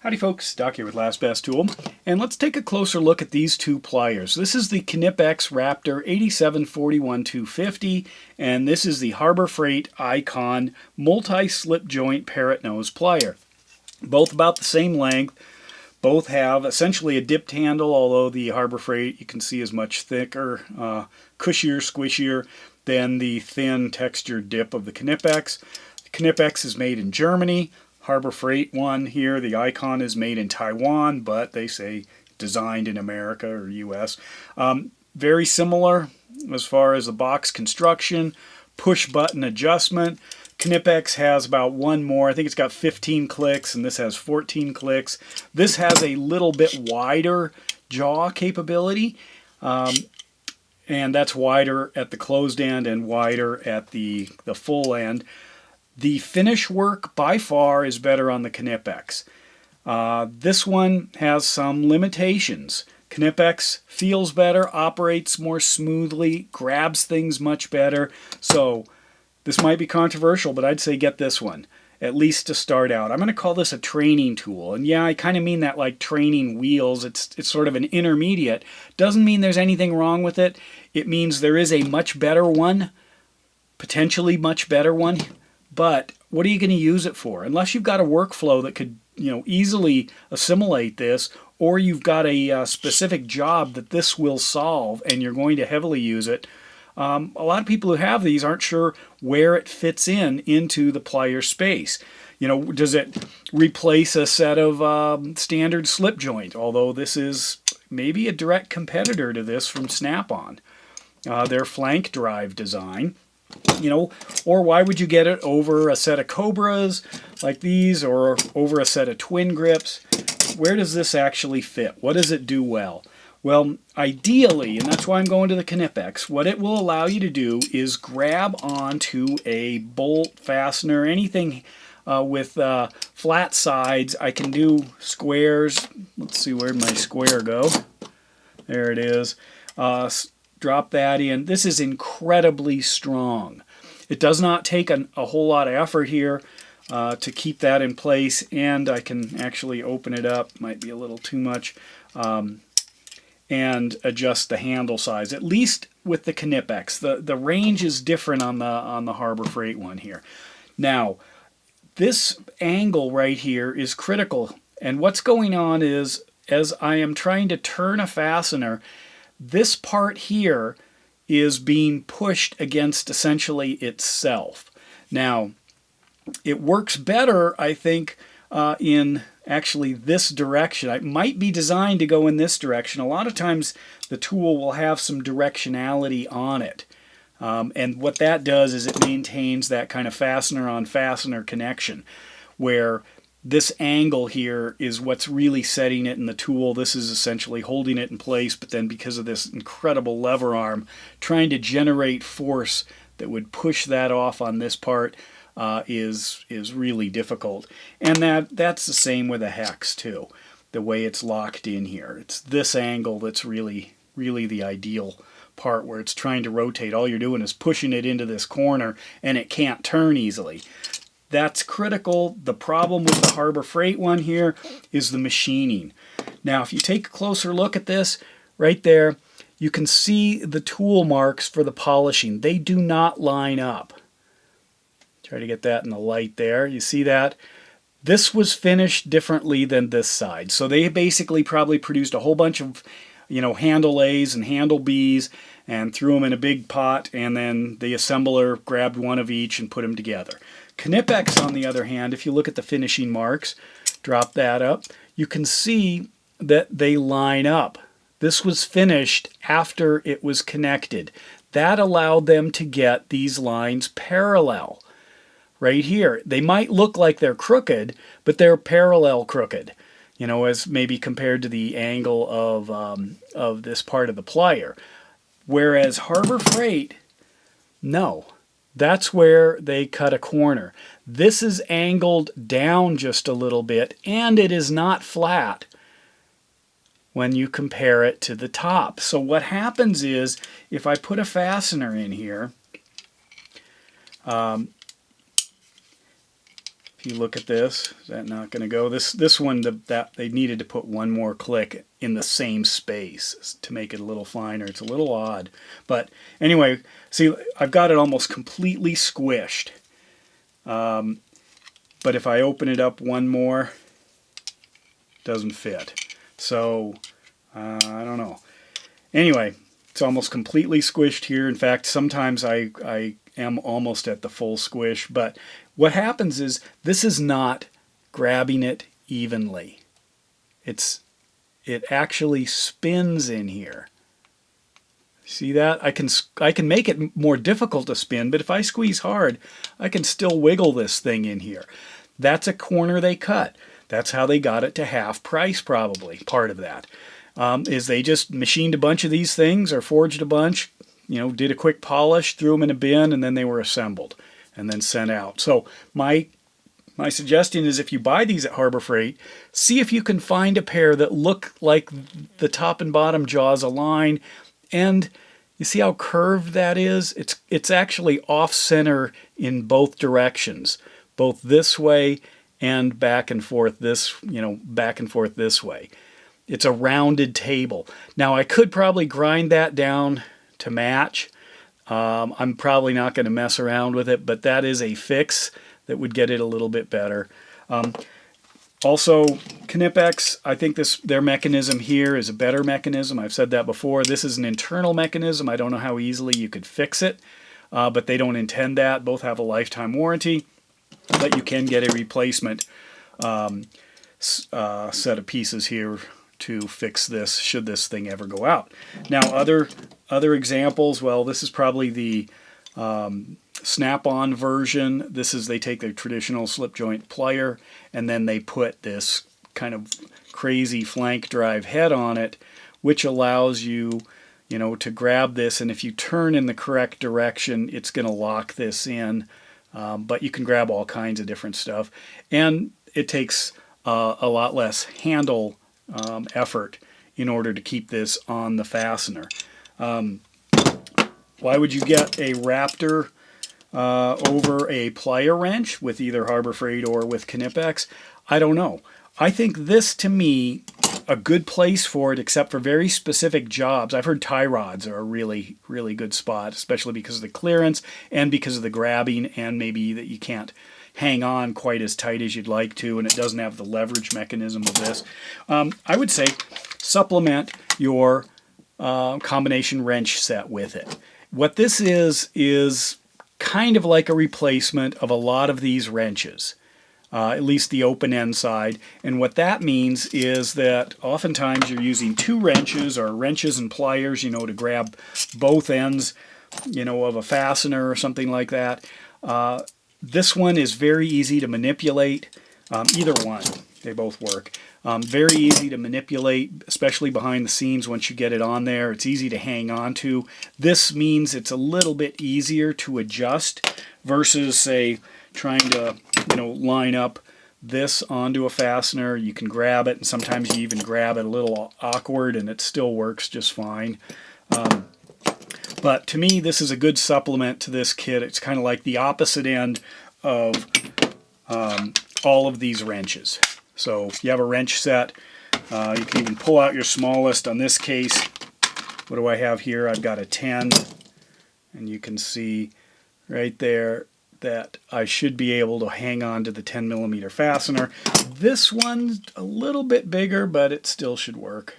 Howdy folks, Doc here with Last Best Tool, and let's take a closer look at these two pliers. This is the Knipex Raptor 8741-250, and this is the Harbor Freight Icon multi-slip joint Parrot nose plier. Both about the same length, both have essentially a dipped handle, although the Harbor Freight you can see is much thicker, cushier, squishier than the thin textured dip of the Knipex. The Knipex is made in Germany. Harbor Freight one here, the Icon is made in Taiwan, but they say designed in America or US. Very similar as far as the box construction, push button adjustment. Knipex has about one more. I think it's got 15 clicks and this has 14 clicks. This has a little bit wider jaw capability, and that's wider at the closed end and wider at the full end. The finish work by far is better on the Knipex. This one has some limitations. Knipex feels better, operates more smoothly, grabs things much better. So this might be controversial, but I'd say get this one, at least to start out. I'm going to call this a training tool. And yeah, I kind of mean that like training wheels. It's sort of an intermediate. Doesn't mean there's anything wrong with it. It means there is a much better one, potentially much better one. But what are you going to use it for? Unless you've got a workflow that could, easily assimilate this, or you've got a specific job that this will solve and you're going to heavily use it. A lot of people who have these aren't sure where it fits into the plier space. Does it replace a set of standard slip joint? Although this is maybe a direct competitor to this from Snap-on. Their flank drive design. Or why would you get it over a set of Cobras like these or over a set of twin grips? Where does this actually fit? What does it do well? Well, ideally, and that's why I'm going to the Knipex, what it will allow you to do is grab onto a bolt, fastener, anything with flat sides. I can do squares. Let's see, where'd my square go? There it is. Drop that in. This is incredibly strong. It does not take a whole lot of effort here to keep that in place, and I can actually open it up, might be a little too much, and adjust the handle size, at least with the Knipex. The range is different on the Harbor Freight one here. Now, this angle right here is critical, and what's going on is, as I am trying to turn a fastener, this part here is being pushed against essentially itself. Now, it works better, I think, in actually this direction. It might be designed to go in this direction. A lot of times the tool will have some directionality on it. And what that does is it maintains that kind of fastener-on-fastener connection, where this angle here is what's really setting it in the tool. This is essentially holding it in place, but then because of this incredible lever arm, trying to generate force that would push that off on this part is really difficult. And that's the same with a hex too, the way it's locked in here. It's this angle that's really the ideal part, where it's trying to rotate. All you're doing is pushing it into this corner and it can't turn easily. That's critical. The problem with the Harbor Freight one here is the machining. Now, if you take a closer look at this, right there, you can see the tool marks for the polishing. They do not line up. Try to get that in the light there. You see that? This was finished differently than this side. So they basically probably produced a whole bunch of, handle A's and handle B's and threw them in a big pot, and then the assembler grabbed one of each and put them together. Knipex, on the other hand, if you look at the finishing marks, drop that up, you can see that they line up. This was finished after it was connected. That allowed them to get these lines parallel. Right here, they might look like they're crooked, but they're parallel crooked, as maybe compared to the angle of this part of the plier. Whereas Harbor Freight, no. That's where they cut a corner. This is angled down just a little bit, and it is not flat when you compare it to the top. So what happens is, if I put a fastener in here, if you look at this, is that not going to go? This one, that they needed to put one more click in the same space to make it a little finer. It's a little odd. But anyway, see, I've got it almost completely squished. But if I open it up one more, it doesn't fit. So, I don't know. Anyway, it's almost completely squished here. In fact, sometimes I am almost at the full squish. But what happens is this is not grabbing it evenly. It actually spins in here. See that? I can make it more difficult to spin, but if I squeeze hard, I can still wiggle this thing in here. That's a corner they cut. That's how they got it to half price, probably. Part of that is they just machined a bunch of these things or forged a bunch, did a quick polish, threw them in a bin, and then they were assembled and then sent out. So my suggestion is if you buy these at Harbor Freight, see if you can find a pair that look like the top and bottom jaws align. And you see how curved that is? It's actually off-center in both directions, both this way and back and forth this way. It's a rounded table. Now I could probably grind that down to match. I'm probably not going to mess around with it, but that is a fix that would get it a little bit better. Also, Knipex, I think their mechanism here is a better mechanism. I've said that before. This is an internal mechanism. I don't know how easily you could fix it, but they don't intend that. Both have a lifetime warranty, but you can get a replacement set of pieces here to fix this should this thing ever go out. Now, other examples, well, this is probably the snap-on version. This is, they take their traditional slip joint plier and then they put this kind of crazy flank drive head on it, which allows you, to grab this, and if you turn in the correct direction, it's going to lock this in. But you can grab all kinds of different stuff, and it takes a lot less handle effort in order to keep this on the fastener. Why would you get a Raptor over a plier wrench with either Harbor Freight or with Knipex? I don't know. I think this, to me, a good place for it, except for very specific jobs. I've heard tie rods are a really, really good spot, especially because of the clearance and because of the grabbing, and maybe that you can't hang on quite as tight as you'd like to, and it doesn't have the leverage mechanism of this. I would say supplement your combination wrench set with it. What this is kind of like a replacement of a lot of these wrenches, at least the open end side. And what that means is that oftentimes you're using two wrenches or wrenches and pliers, to grab both ends, of a fastener or something like that. This one is very easy to manipulate. Either one, they both work. Very easy to manipulate, especially behind the scenes once you get it on there. It's easy to hang on to. This means it's a little bit easier to adjust versus, say, trying to, line up this onto a fastener. You can grab it, and sometimes you even grab it a little awkward, and it still works just fine. But to me, this is a good supplement to this kit. It's kind of like the opposite end of all of these wrenches. So you have a wrench set. You can even pull out your smallest. On this case, what do I have here? I've got a 10. And you can see right there that I should be able to hang on to the 10mm fastener. This one's a little bit bigger, but it still should work.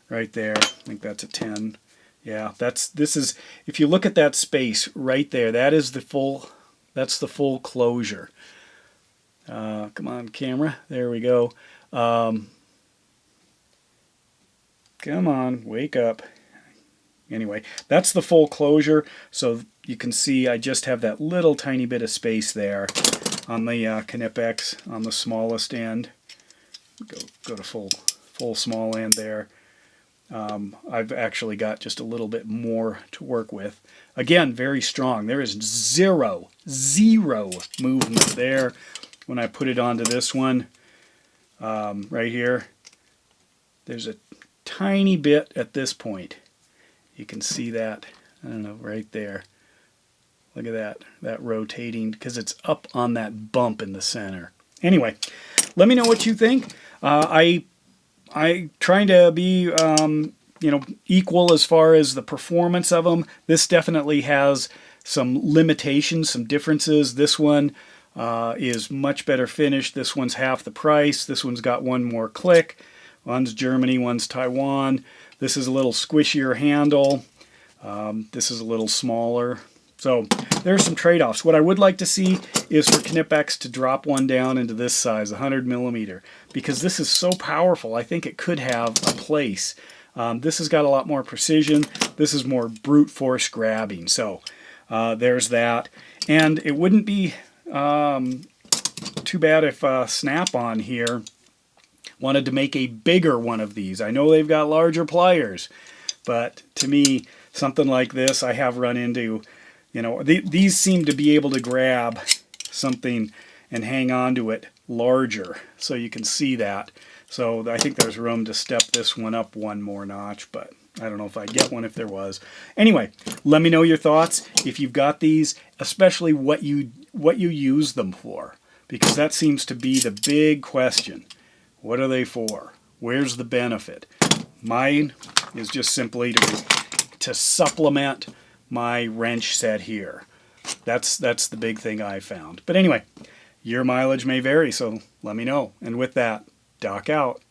Right there. I think that's a 10. Yeah, this is, if you look at that space right there, that's the full closure. Come on, camera. There we go. Come on, wake up. Anyway, that's the full closure. So you can see I just have that little tiny bit of space there on the Knipex on the smallest end. Go to full small end there. I've actually got just a little bit more to work with. Again, very strong. There is zero movement there. When I put it onto this one, right here, there's a tiny bit at this point. You can see that, I don't know, right there. Look at that rotating, because it's up on that bump in the center. Anyway, let me know what you think. I trying to be equal as far as the performance of them. This definitely has some limitations, some differences. This one is much better finished. This one's half the price. This one's got one more click. One's Germany, one's Taiwan. This is a little squishier handle. This is a little smaller. So there's some trade-offs. What I would like to see is for Knipex to drop one down into this size, 100 millimeter, because this is so powerful. I think it could have a place. This has got a lot more precision. This is more brute force grabbing. So there's that. And it wouldn't be too bad if Snap-on here wanted to make a bigger one of these. I know they've got larger pliers, but to me, something like this, I have run into, these seem to be able to grab something and hang on to it larger, so you can see that. So I think there's room to step this one up one more notch, but I don't know if I'd get one if there was. Anyway, let me know your thoughts if you've got these, especially what you use them for, because that seems to be the big question. What are they for? Where's the benefit? Mine is just simply to supplement my wrench set here. That's the big thing I found. But anyway, your mileage may vary, so let me know. And with that, Doc out.